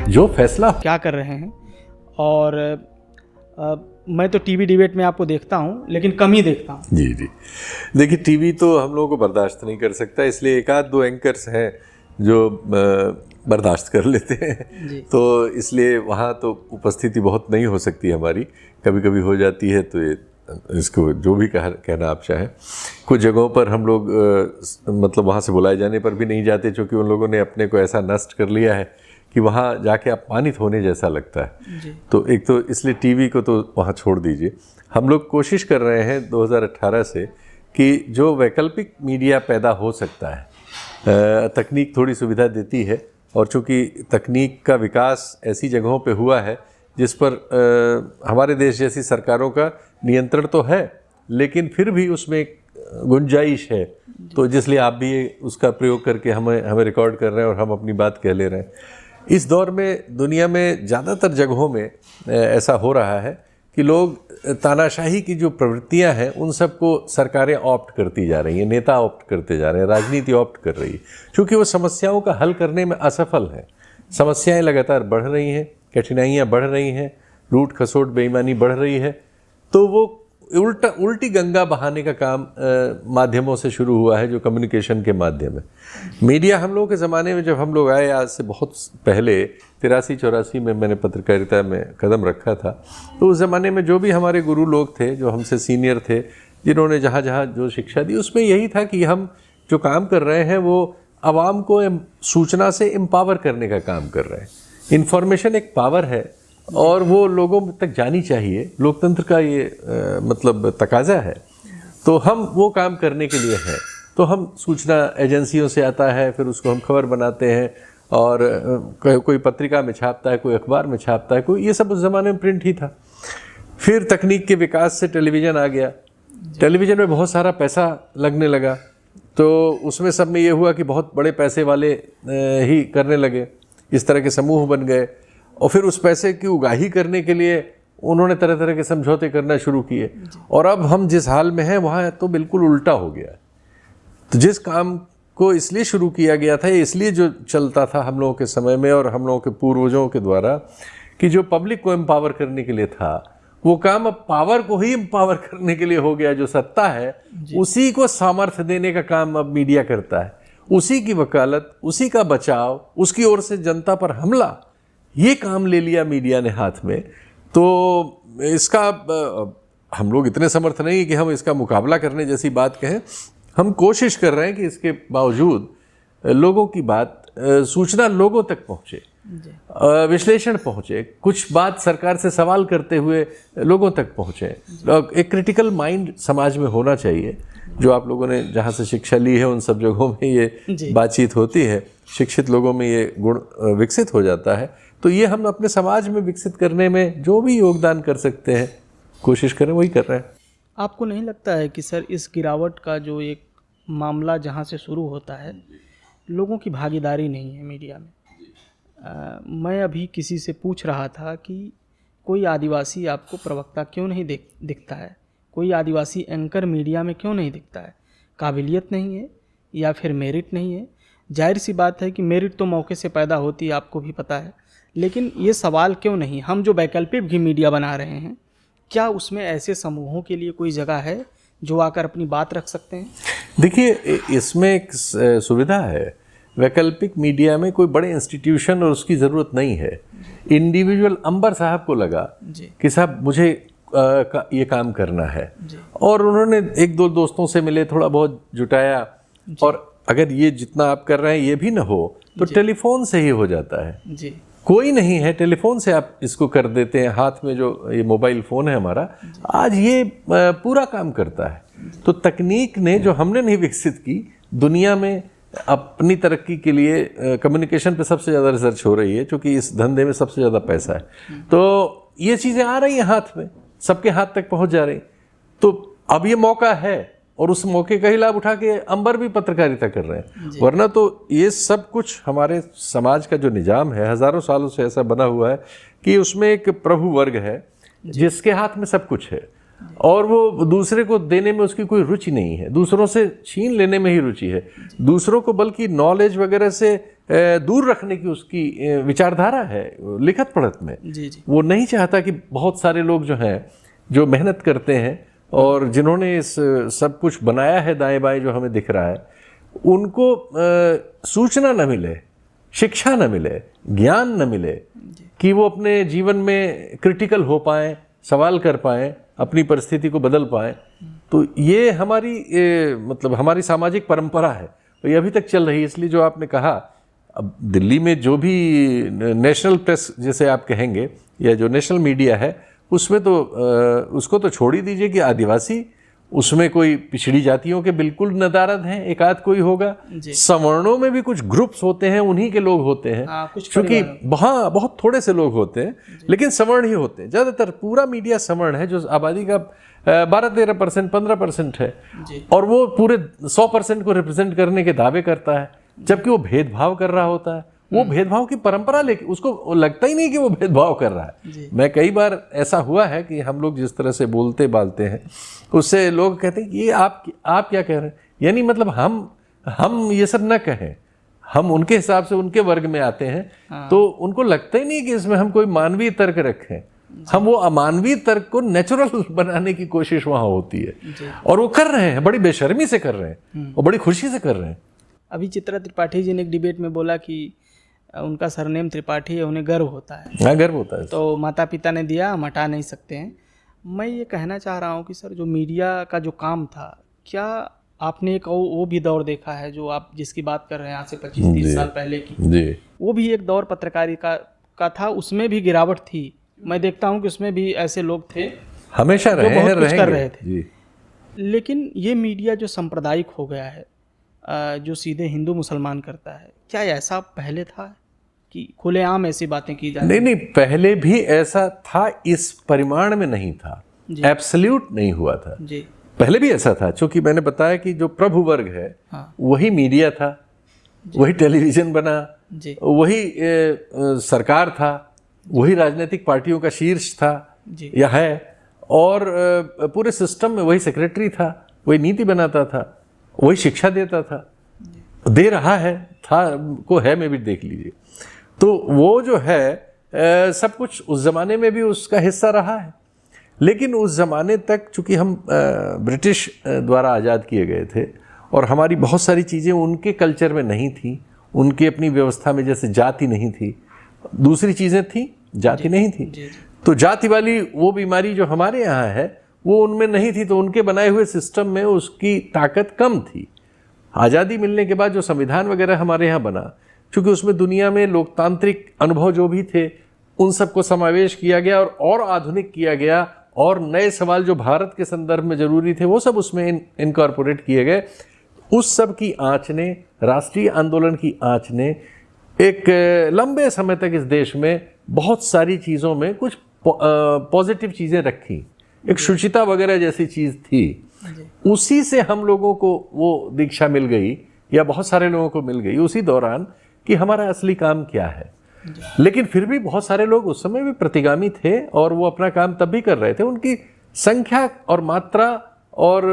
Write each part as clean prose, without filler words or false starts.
जो फैसला क्या कर रहे हैं। और मैं तो टीवी डिबेट में आपको देखता हूं, लेकिन कम ही देखता हूं। जी जी, देखिए टीवी तो हम लोगों को बर्दाश्त नहीं कर सकता, इसलिए एक आध दो एंकर्स हैं जो बर्दाश्त कर लेते हैं। तो इसलिए वहाँ तो उपस्थिति बहुत नहीं हो सकती हमारी, कभी कभी हो जाती है। तो ये इसको जो भी कहना आप चाहें, कुछ जगहों पर हम लोग मतलब वहाँ से बुलाए जाने पर भी नहीं जाते, क्योंकि उन लोगों ने अपने को ऐसा नष्ट कर लिया है कि वहाँ जाके अपमानित होने जैसा लगता है। तो एक तो इसलिए टीवी को तो वहाँ छोड़ दीजिए। हम लोग कोशिश कर रहे हैं 2018 से कि जो वैकल्पिक मीडिया पैदा हो सकता है, तकनीक थोड़ी सुविधा देती है, और चूँकि तकनीक का विकास ऐसी जगहों पे हुआ है जिस पर हमारे देश जैसी सरकारों का नियंत्रण तो है, लेकिन फिर भी उसमें गुंजाइश है। तो जिसलिए आप भी उसका प्रयोग करके हमें रिकॉर्ड कर रहे हैं और हम अपनी बात कह ले रहे हैं। इस दौर में दुनिया में ज़्यादातर जगहों में ऐसा हो रहा है कि लोग तानाशाही की जो प्रवृत्तियां हैं उन सबको सरकारें ऑप्ट करती जा रही हैं, नेता ऑप्ट करते जा रहे हैं, राजनीति ऑप्ट कर रही है, क्योंकि वो समस्याओं का हल करने में असफल है। समस्याएं लगातार बढ़ रही हैं, कठिनाइयाँ बढ़ रही हैं, लूट खसोट बेईमानी बढ़ रही है। तो वो उल्टी गंगा बहाने का काम माध्यमों से शुरू हुआ है, जो कम्युनिकेशन के माध्यम है। मीडिया हम लोगों के ज़माने में, जब हम लोग आए आज से बहुत पहले 83-84 में मैंने पत्रकारिता में कदम रखा था, तो उस ज़माने में जो भी हमारे गुरु लोग थे, जो हमसे सीनियर थे, जिन्होंने जहाँ जहाँ जो शिक्षा दी, उसमें यही था कि हम जो काम कर रहे हैं वो आवाम को सूचना से एम्पावर करने का काम कर रहे हैं। इन्फॉर्मेशन एक पावर है और वो लोगों तक जानी चाहिए, लोकतंत्र का ये मतलब तकाजा है। तो हम वो काम करने के लिए हैं। तो हम सूचना एजेंसियों से आता है, फिर उसको हम खबर बनाते हैं, और कोई पत्रिका में छापता है, कोई अखबार में छापता है, कोई, ये सब उस ज़माने में प्रिंट ही था। फिर तकनीक के विकास से टेलीविज़न आ गया, टेलीविज़न में बहुत सारा पैसा लगने लगा, तो उसमें सब में ये हुआ कि बहुत बड़े पैसे वाले ही करने लगे, इस तरह के समूह बन गए, और फिर उस पैसे की उगाही करने के लिए उन्होंने तरह तरह के समझौते करना शुरू किए। और अब हम जिस हाल में हैं वहाँ तो बिल्कुल उल्टा हो गया। तो जिस काम को इसलिए शुरू किया गया था, इसलिए जो चलता था हम लोगों के समय में और हम लोगों के पूर्वजों के द्वारा, कि जो पब्लिक को एम्पावर करने के लिए था, वो काम अब पावर को ही एम्पावर करने के लिए हो गया। जो सत्ता है उसी को सामर्थ्य देने का काम अब मीडिया करता है, उसी की वकालत, उसी का बचाव, उसकी ओर से जनता पर हमला, ये काम ले लिया मीडिया ने हाथ में। तो इसका हम लोग इतने समर्थ नहीं कि हम इसका मुकाबला करने जैसी बात कहें। हम कोशिश कर रहे हैं कि इसके बावजूद लोगों की बात, सूचना लोगों तक पहुँचे, विश्लेषण पहुँचे, कुछ बात सरकार से सवाल करते हुए लोगों तक पहुँचे। एक क्रिटिकल माइंड समाज में होना चाहिए। जो आप लोगों ने जहाँ से शिक्षा ली है उन सब जगहों में ये बातचीत होती है, शिक्षित लोगों में ये गुण विकसित हो जाता है। तो ये हम अपने समाज में विकसित करने में जो भी योगदान कर सकते हैं, कोशिश करें, वही कर रहे हैं। आपको नहीं लगता है कि सर इस गिरावट का जो एक मामला जहाँ से शुरू होता है, लोगों की भागीदारी नहीं है मीडिया में? मैं अभी किसी से पूछ रहा था कि कोई आदिवासी आपको प्रवक्ता क्यों नहीं दिखता है, कोई आदिवासी एंकर मीडिया में क्यों नहीं दिखता है? काबिलियत नहीं है या फिर मेरिट नहीं है? जाहिर सी बात है कि मेरिट तो मौके से पैदा होती है, आपको भी पता है, लेकिन ये सवाल क्यों नहीं? हम जो वैकल्पिक भी मीडिया बना रहे हैं, क्या उसमें ऐसे समूहों के लिए कोई जगह है जो आकर अपनी बात रख सकते हैं? देखिए, इसमें एक सुविधा है। वैकल्पिक मीडिया में कोई बड़े इंस्टीट्यूशन और उसकी ज़रूरत नहीं है। इंडिविजुअल अंबर साहब को लगा कि साहब मुझे ये काम करना है, और उन्होंने एक दो दोस्तों से मिले, थोड़ा बहुत जुटाया, और अगर ये जितना आप कर रहे हैं ये भी ना हो तो टेलीफोन से ही हो जाता है जी। कोई नहीं है, टेलीफोन से आप इसको कर देते हैं। हाथ में जो ये मोबाइल फ़ोन है हमारा, आज ये पूरा काम करता है। तो तकनीक ने, जो हमने नहीं विकसित की, दुनिया में अपनी तरक्की के लिए कम्युनिकेशन पे सबसे ज़्यादा रिसर्च हो रही है, क्योंकि इस धंधे में सबसे ज़्यादा पैसा है। तो ये चीज़ें आ रही हैं हाथ में, सबके हाथ तक पहुंच जा रही। तो अब ये मौका है, और उस मौके का ही लाभ उठा के अंबर भी पत्रकारिता कर रहे हैं। वरना तो ये सब कुछ हमारे समाज का जो निजाम है, हज़ारों सालों से ऐसा बना हुआ है कि उसमें एक प्रभु वर्ग है जिसके हाथ में सब कुछ है, और वो दूसरे को देने में उसकी कोई रुचि नहीं है, दूसरों से छीन लेने में ही रुचि है। दूसरों को बल्कि नॉलेज वगैरह से दूर रखने की उसकी विचारधारा है लिखत पढ़त में। जी जी। वो नहीं चाहता कि बहुत सारे लोग जो हैं, जो मेहनत करते हैं और जिन्होंने इस सब कुछ बनाया है दाएं बाएं जो हमें दिख रहा है, उनको सूचना न मिले, शिक्षा न मिले, ज्ञान न मिले कि वो अपने जीवन में क्रिटिकल हो पाएं, सवाल कर पाएं, अपनी परिस्थिति को बदल पाएं। तो ये हमारी मतलब हमारी सामाजिक परंपरा है, तो ये अभी तक चल रही है। इसलिए जो आपने कहा, अब दिल्ली में जो भी नेशनल प्रेस जिसे आप कहेंगे या जो नेशनल मीडिया है, उसमें तो उसको तो छोड़ ही दीजिए कि आदिवासी, उसमें कोई पिछड़ी जातियों के बिल्कुल नदारद हैं, एक आध कोई होगा। सवर्णों में भी कुछ ग्रुप्स होते हैं, उन्हीं के लोग होते हैं, क्योंकि वहाँ बहुत थोड़े से लोग होते हैं, लेकिन सवर्ण ही होते हैं ज़्यादातर। पूरा मीडिया सवर्ण है, जो आबादी का 12-13%, 15% है, और वो पूरे 100% को रिप्रेजेंट करने के दावे करता है, जबकि वो भेदभाव कर रहा होता है। वो भेदभाव की परंपरा लेके उसको लगता ही नहीं कि वो भेदभाव कर रहा है। मैं कई बार ऐसा हुआ है कि हम लोग जिस तरह से बोलते बालते हैं, उससे लोग कहते हैं कि ये आप क्या कह रहे हैं, यानी मतलब हम ये सब ना कहें, हम उनके हिसाब से उनके वर्ग में आते हैं। तो उनको लगता ही नहीं कि इसमें हम कोई मानवीय तर्क रखें। हम वो अमानवीय तर्क को नेचुरल बनाने की कोशिश वहाँ होती है, और वो कर रहे हैं, बड़ी बेशर्मी से कर रहे हैं और बड़ी खुशी से कर रहे हैं। अभी चित्रा त्रिपाठी जी ने एक डिबेट में बोला कि उनका सरनेम त्रिपाठी है, उन्हें गर्व होता है। हाँ, गर्व होता है। तो माता पिता ने दिया, हम हटा नहीं सकते हैं। मैं ये कहना चाह रहा हूँ कि सर, जो मीडिया का जो काम था, क्या आपने एक वो भी दौर देखा है जो आप जिसकी बात कर रहे हैं, आज से 25-30 साल पहले की जी, वो भी एक दौर पत्रकारिता का था, उसमें भी गिरावट थी। मैं देखता हूँ कि उसमें भी ऐसे लोग थे, हमेशा जो बहुत कुछ कर रहे थे। जी। लेकिन ये मीडिया जो सांप्रदायिक हो गया है, जो सीधे हिंदू मुसलमान करता है, क्या ऐसा पहले था कि खुलेआम ऐसी बातें की जाती? नहीं, पहले भी ऐसा था, इस परिमाण में नहीं था, एब्सोल्यूट नहीं हुआ था जी। पहले भी ऐसा था, क्योंकि मैंने बताया कि जो प्रभु वर्ग है, हाँ, वही मीडिया था, वही टेलीविजन बना, वही सरकार था, वही राजनीतिक पार्टियों का शीर्ष था या है, और पूरे सिस्टम में वही सेक्रेटरी था, वही नीति बनाता था, वही शिक्षा देता था, दे रहा है, था को है में भी देख लीजिए। तो वो जो है सब कुछ उस ज़माने में भी उसका हिस्सा रहा है। लेकिन उस ज़माने तक चूँकि हम ब्रिटिश द्वारा आज़ाद किए गए थे, और हमारी बहुत सारी चीज़ें उनके कल्चर में नहीं थी, उनकी अपनी व्यवस्था में जैसे जाति नहीं थी, दूसरी चीज़ें थी, जाति नहीं थी। तो जाति वाली वो बीमारी जो हमारे यहाँ है वो उनमें नहीं थी, तो उनके बनाए हुए सिस्टम में उसकी ताकत कम थी। आज़ादी मिलने के बाद जो संविधान वगैरह हमारे यहाँ बना, क्योंकि उसमें दुनिया में लोकतांत्रिक अनुभव जो भी थे उन सबको समावेश किया गया और आधुनिक किया गया, और नए सवाल जो भारत के संदर्भ में जरूरी थे वो सब उसमें इनकॉर्पोरेट किए गए। उस सब की आँच ने, राष्ट्रीय आंदोलन की आँच ने एक लंबे समय तक इस देश में बहुत सारी चीज़ों में कुछ पॉजिटिव चीज़ें रखी। एक शुचिता वगैरह जैसी चीज़ थी, उसी से हम लोगों को वो दीक्षा मिल गई, या बहुत सारे लोगों को मिल गई उसी दौरान, कि हमारा असली काम क्या है। लेकिन फिर भी बहुत सारे लोग उस समय भी प्रतिगामी थे, और वो अपना काम तब भी कर रहे थे। उनकी संख्या और मात्रा और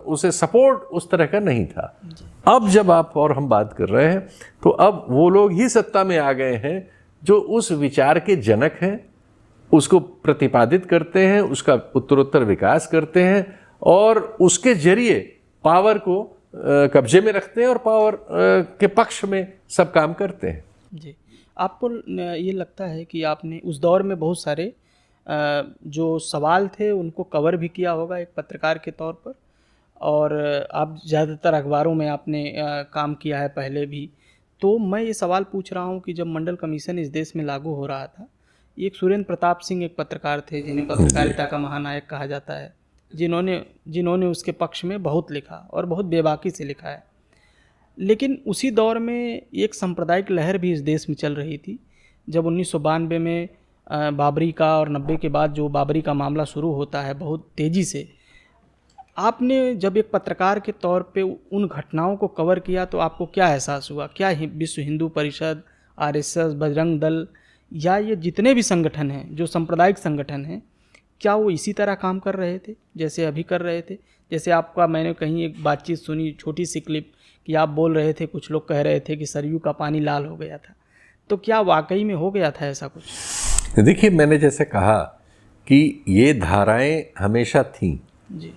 उसे सपोर्ट उस तरह का नहीं था। अब जब आप और हम बात कर रहे हैं, तो अब वो लोग ही सत्ता में आ गए हैं जो उस विचार के जनक हैं, उसको प्रतिपादित करते हैं, उसका उत्तरोत्तर विकास करते हैं, और उसके जरिए पावर को कब्जे में रखते हैं, और पावर के पक्ष में सब काम करते हैं। जी। आपको ये लगता है कि आपने उस दौर में बहुत सारे जो सवाल थे उनको कवर भी किया होगा एक पत्रकार के तौर पर, और आप ज़्यादातर अखबारों में आपने काम किया है पहले भी। तो मैं ये सवाल पूछ रहा हूँ कि जब मंडल कमीशन इस देश में लागू हो रहा था, एक सुरेंद्र प्रताप सिंह एक पत्रकार थे जिन्हें पत्रकारिता का महानायक कहा जाता है, जिन्होंने उसके पक्ष में बहुत लिखा और बहुत बेबाकी से लिखा है। लेकिन उसी दौर में एक सांप्रदायिक लहर भी इस देश में चल रही थी। जब 1992 में बाबरी का, और 90 के बाद जो बाबरी का मामला शुरू होता है बहुत तेज़ी से, आपने जब एक पत्रकार के तौर पे उन घटनाओं को कवर किया, तो आपको क्या एहसास हुआ? क्या विश्व हिंदू परिषद, RSS, बजरंग दल, या ये जितने भी संगठन हैं जो सांप्रदायिक संगठन हैं, क्या वो इसी तरह काम कर रहे थे जैसे अभी कर रहे थे? जैसे आपका मैंने कहीं एक बातचीत सुनी, छोटी सी क्लिप, कि आप बोल रहे थे, कुछ लोग कह रहे थे कि सरयू का पानी लाल हो गया था, तो क्या वाकई में हो गया था ऐसा कुछ? देखिए, मैंने जैसे कहा कि ये धाराएं हमेशा थीं,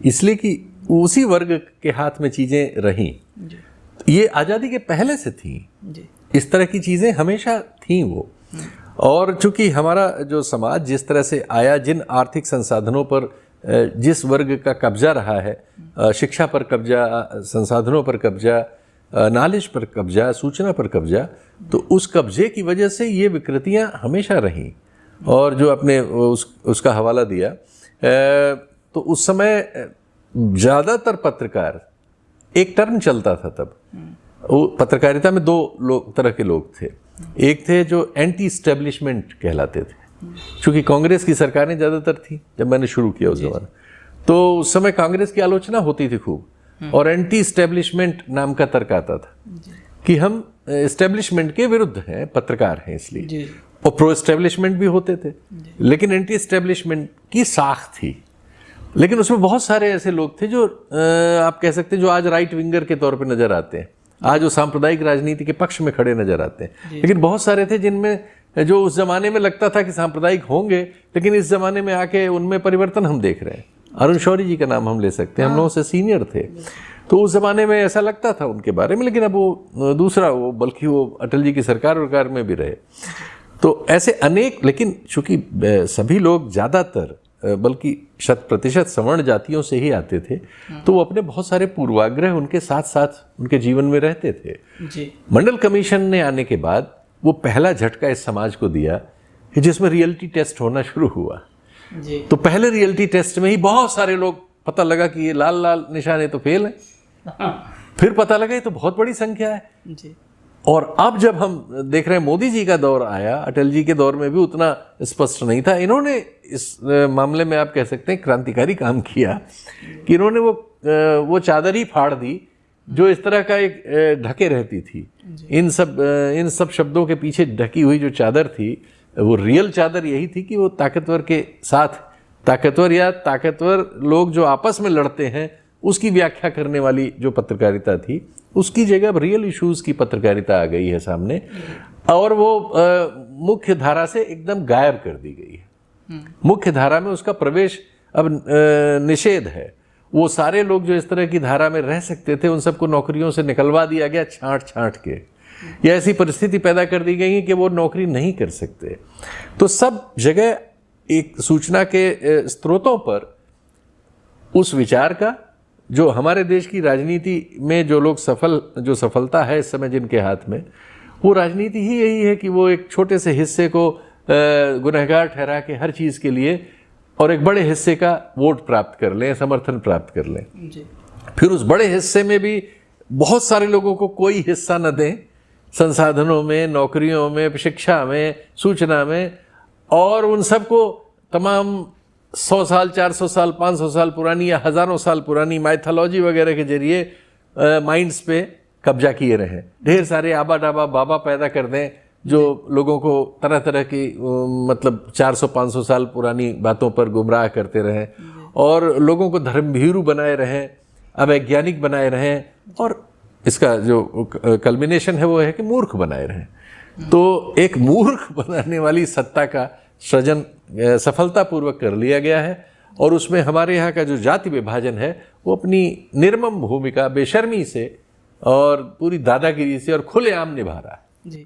इसलिए कि उसी वर्ग के हाथ में चीज़ें रहीं। ये आज़ादी के पहले से थीं, इस तरह की चीज़ें हमेशा थीं वो। और चूंकि हमारा जो समाज जिस तरह से आया, जिन आर्थिक संसाधनों पर जिस वर्ग का कब्जा रहा है, शिक्षा पर कब्जा, संसाधनों पर कब्जा, नॉलेज पर कब्जा, सूचना पर कब्जा, तो उस कब्जे की वजह से ये विकृतियां हमेशा रहीं। और जो आपने उसका हवाला दिया, तो उस समय ज़्यादातर पत्रकार, एक टर्म चलता था तब, वो पत्रकारिता में दो तरह के लोग थे। एक थे जो एंटी स्टैब्लिशमेंट कहलाते थे, क्योंकि कांग्रेस की सरकारें ज़्यादातर थी जब मैंने शुरू किया उस जमाना, तो उस समय कांग्रेस की आलोचना होती थी खूब, और एंटी स्टैब्लिशमेंट नाम का तर्क आता था कि हम एस्टेब्लिशमेंट के विरुद्ध हैं, पत्रकार हैं इसलिए। और प्रो एस्टेब्लिशमेंट भी होते थे, लेकिन एंटी एस्टेब्लिशमेंट की साख थी। लेकिन उसमें बहुत सारे ऐसे लोग थे जो आप कह सकते हैं जो आज राइट विंगर के तौर पे नजर आते हैं, आज वो सांप्रदायिक राजनीति के पक्ष में खड़े नजर आते हैं। लेकिन बहुत सारे थे जिनमें जो उस जमाने में लगता था कि सांप्रदायिक होंगे, लेकिन इस जमाने में आके उनमें परिवर्तन हम देख रहे हैं। अरुण शौरी जी का नाम हम ले सकते हैं, हम लोगों से सीनियर थे, तो उस जमाने में ऐसा लगता था उनके बारे में। लेकिन अब वो दूसरा, वो बल्कि वो अटल जी की सरकार में भी रहे। तो ऐसे अनेक, लेकिन चूंकि सभी लोग ज़्यादातर बल्कि 100% सवर्ण जातियों से ही आते थे, तो वो अपने बहुत सारे पूर्वाग्रह उनके साथ साथ उनके जीवन में रहते थे। मंडल कमीशन ने आने के बाद वो पहला झटका इस समाज को दिया कि जिसमें रियलिटी टेस्ट होना शुरू हुआ। तो पहले रियलिटी टेस्ट में ही बहुत सारे लोग, पता लगा कि ये लाल लाल निशान तो फेल है। फिर पता लगा ये तो बहुत बड़ी संख्या है। और अब जब हम देख रहे हैं, मोदी जी का दौर आया, अटल जी के दौर में भी उतना स्पष्ट नहीं था। इन्होंने इस मामले में आप कह सकते हैं क्रांतिकारी काम किया कि इन्होंने वो चादर ही फाड़ दी जो इस तरह का एक ढके रहती थी। इन सब शब्दों के पीछे ढकी हुई जो चादर थी, वो रियल चादर यही थी कि वो ताकतवर के साथ, ताकतवर या ताकतवर लोग जो आपस में लड़ते हैं उसकी व्याख्या करने वाली जो पत्रकारिता थी, उसकी जगह अब रियल इश्यूज की पत्रकारिता आ गई है सामने, और वो मुख्य धारा से एकदम गायब कर दी गई है। मुख्य धारा में उसका प्रवेश अब निषेध है। वो सारे लोग जो इस तरह की धारा में रह सकते थे, उन सबको नौकरियों से निकलवा दिया गया छांट के, या ऐसी परिस्थिति पैदा कर दी गई है कि वो नौकरी नहीं कर सकते। तो सब जगह एक सूचना के स्रोतों पर उस विचार का, जो हमारे देश की राजनीति में जो सफलता है इस समय जिनके हाथ में, वो राजनीति ही यही है कि वो एक छोटे से हिस्से को गुनहगार ठहरा के हर चीज़ के लिए, और एक बड़े हिस्से का वोट प्राप्त कर लें, समर्थन प्राप्त कर लें। फिर उस बड़े हिस्से में भी बहुत सारे लोगों को कोई हिस्सा न दें, संसाधनों में, नौकरियों में, शिक्षा में, सूचना में, और उन सबको तमाम 100 साल, 400 साल, 500 साल पुरानी या हज़ारों साल पुरानी माइथोलॉजी वगैरह के जरिए माइंड्स पे कब्जा किए रहें। ढेर सारे आबा डाबा बाबा पैदा कर दें जो लोगों को तरह तरह की मतलब 400-500 साल पुरानी बातों पर गुमराह करते रहें, और लोगों को धर्मभीरू बनाए रहें, अवैज्ञानिक बनाए रहें, और इसका जो कल्मिनेशन है वो है कि मूर्ख बनाए रहें। तो एक मूर्ख बनाने वाली सत्ता का सृजन सफलतापूर्वक कर लिया गया है, और उसमें हमारे यहाँ का जो जाति विभाजन है वो अपनी निर्मम भूमिका बेशर्मी से और पूरी दादागिरी से और खुलेआम निभा रहा है। जी।